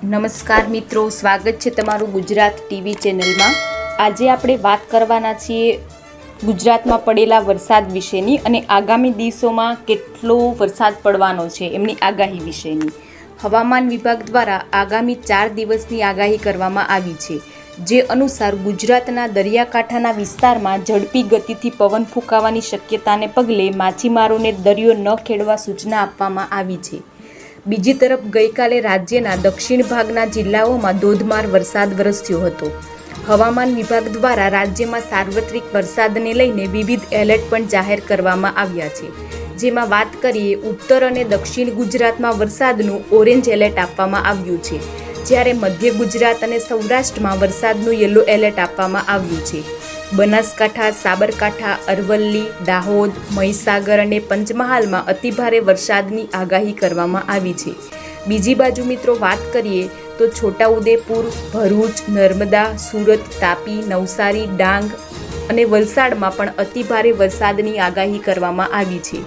નમસ્કાર મિત્રો, સ્વાગત છે તમારું ગુજરાત ટીવી ચેનલમાં। આજે આપણે વાત કરવાના છીએ ગુજરાતમાં પડેલા વરસાદ વિશેની અને આગામી દિવસોમાં કેટલો વરસાદ પડવાનો છે એમની આગાહી વિશેની। હવામાન વિભાગ દ્વારા આગામી 4 દિવસની આગાહી કરવામાં આવી છે, જે અનુસાર ગુજરાતના દરિયાકાંઠાના વિસ્તારમાં ઝડપી ગતિથી પવન ફૂંકાવાની શક્યતાને પગલે માછીમારોને દરિયો ન ખેડવા સૂચના આપવામાં આવી છે। બીજી તરફ ગઈકાલે રાજ્યના દક્ષિણ ભાગના જિલ્લાઓમાં ધોધમાર વરસાદ વરસ્યો હતો। હવામાન વિભાગ દ્વારા રાજ્યમાં સાર્વત્રિક વરસાદને લઈને વિવિધ એલર્ટ પણ જાહેર કરવામાં આવ્યા છે, જેમાં વાત કરીએ ઉત્તર અને દક્ષિણ ગુજરાતમાં વરસાદનું ઓરેન્જ એલર્ટ આપવામાં આવ્યું છે, જ્યારે મધ્ય ગુજરાત અને સૌરાષ્ટ્રમાં વરસાદનું યલો એલર્ટ આપવામાં આવ્યું છે। બનાસકાંઠા, સાબરકાંઠા, અરવલ્લી, દાહોદ, મહીસાગર અને પંચમહાલમાં અતિભારે વરસાદની આગાહી કરવામાં આવી છે। બીજી બાજુ મિત્રો વાત કરીએ તો છોટાઉદેપુર, ભરૂચ, નર્મદા, સુરત, તાપી, નવસારી, ડાંગ અને વલસાડમાં પણ અતિભારે વરસાદની આગાહી કરવામાં આવી છે।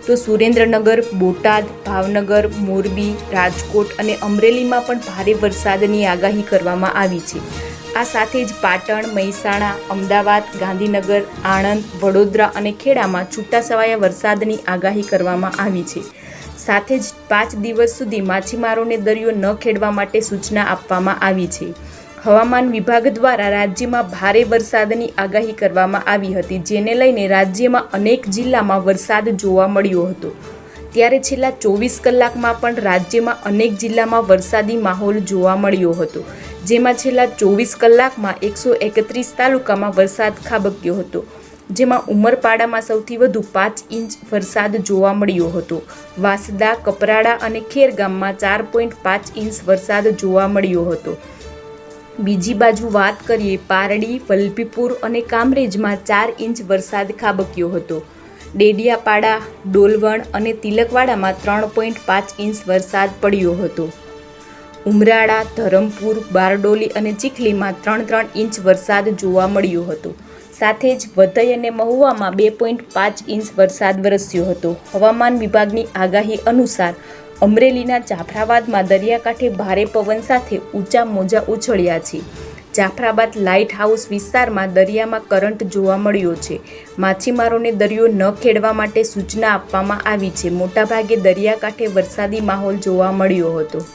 તો સુરેન્દ્રનગર, બોટાદ, ભાવનગર, મોરબી, રાજકોટ અને અમરેલીમાં પણ ભારે વરસાદની આગાહી કરવામાં આવી છે। આ સાથે જ પાટણ, મહેસાણા, અમદાવાદ, ગાંધીનગર, આણંદ, વડોદરા અને ખેડામાં છૂટાછવાયા વરસાદની આગાહી કરવામાં આવી છે। સાથે જ 5 દિવસ સુધી માછીમારોને દરિયો ન ખેડવા માટે સૂચના આપવામાં આવી છે। હવામાન વિભાગ દ્વારા રાજ્યમાં ભારે વરસાદની આગાહી કરવામાં આવી હતી, જેને લઈને રાજ્યમાં અનેક જિલ્લામાં વરસાદ જોવા મળ્યો હતો। ત્યારે છેલ્લા 24 કલાકમાં પણ રાજ્યમાં અનેક જિલ્લામાં વરસાદી માહોલ જોવા મળ્યો હતો, જેમાં છેલ્લા 24 કલાકમાં 131 તાલુકામાં વરસાદ ખાબક્યો હતો, જેમાં ઉમરપાડામાં સૌથી વધુ 5 ઇંચ વરસાદ જોવા મળ્યો હતો। વાંસદા, કપરાડા અને ખેરગામમાં 4.5 ઇંચ વરસાદ જોવા મળ્યો હતો। બીજી બાજુ વાત કરીએ પારડી, વલભીપુર અને કામરેજમાં 4 ઇંચ વરસાદ ખાબક્યો હતો। ડેડિયાપાડા, ડોલવણ અને તિલકવાડામાં 3.5 ઇંચ વરસાદ પડ્યો હતો। ઉમરાળા, ધરમપુર, બારડોલી અને ચીખલીમાં 3 ઇંચ વરસાદ જોવા મળ્યો હતો। સાથે જ વઘઈ અને મહુવામાં 2.5 ઇંચ વરસાદ વરસ્યો હતો। હવામાન વિભાગની આગાહી અનુસાર અમરેલીના જાફરાબાદમાં દરિયાકાંઠે ભારે પવન સાથે ઊંચા મોજા ઉછળ્યા છે। જાફરાબાદ લાઇટ હાઉસ વિસ્તારમાં દરિયામાં કરંટ જોવા મળ્યો છે। માછીમારોને દરિયો ન ખેડવા માટે સૂચના આપવામાં આવી છે। મોટાભાગે દરિયાકાંઠે વરસાદી માહોલ જોવા મળ્યો હતો।